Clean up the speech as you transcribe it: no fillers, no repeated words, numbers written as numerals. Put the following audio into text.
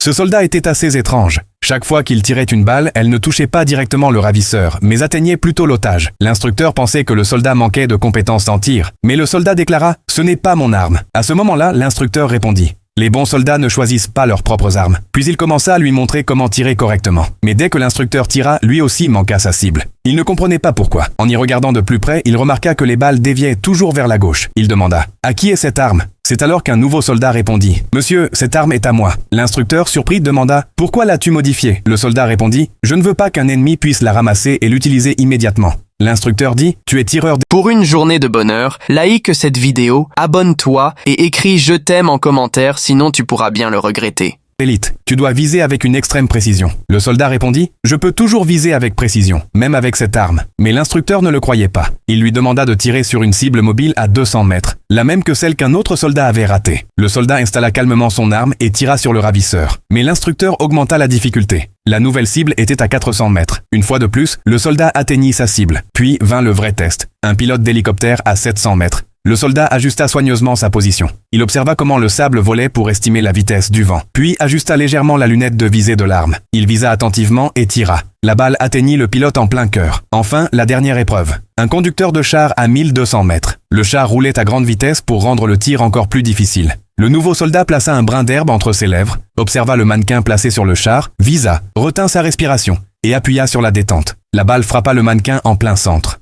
Ce soldat était assez étrange. Chaque fois qu'il tirait une balle, elle ne touchait pas directement le ravisseur, mais atteignait plutôt l'otage. L'instructeur pensait que le soldat manquait de compétences en tir, mais le soldat déclara « Ce n'est pas mon arme ». À ce moment-là, l'instructeur répondit « Les bons soldats ne choisissent pas leurs propres armes ». Puis il commença à lui montrer comment tirer correctement. Mais dès que l'instructeur tira, lui aussi manqua sa cible. Il ne comprenait pas pourquoi. En y regardant de plus près, il remarqua que les balles déviaient toujours vers la gauche. Il demanda « À qui est cette arme ?» C'est alors qu'un nouveau soldat répondit « Monsieur, cette arme est à moi ». L'instructeur, surpris, demanda « Pourquoi l'as-tu modifiée ?» Le soldat répondit « Je ne veux pas qu'un ennemi puisse la ramasser et l'utiliser immédiatement ». L'instructeur dit « Tu es tireur ». Pour une journée de bonheur, like cette vidéo, abonne-toi et écris « Je t'aime » en commentaire, sinon tu pourras bien le regretter. Élite, tu dois viser avec une extrême précision. Le soldat répondit « Je peux toujours viser avec précision, même avec cette arme ». Mais l'instructeur ne le croyait pas. Il lui demanda de tirer sur une cible mobile à 200 mètres, la même que celle qu'un autre soldat avait ratée. Le soldat installa calmement son arme et tira sur le ravisseur. Mais l'instructeur augmenta la difficulté. La nouvelle cible était à 400 mètres. Une fois de plus, le soldat atteignit sa cible. Puis vint le vrai test. Un pilote d'hélicoptère à 700 mètres. Le soldat ajusta soigneusement sa position. Il observa comment le sable volait pour estimer la vitesse du vent, puis ajusta légèrement la lunette de visée de l'arme. Il visa attentivement et tira. La balle atteignit le pilote en plein cœur. Enfin, la dernière épreuve. Un conducteur de char à 1200 mètres. Le char roulait à grande vitesse pour rendre le tir encore plus difficile. Le nouveau soldat plaça un brin d'herbe entre ses lèvres, observa le mannequin placé sur le char, visa, retint sa respiration et appuya sur la détente. La balle frappa le mannequin en plein centre.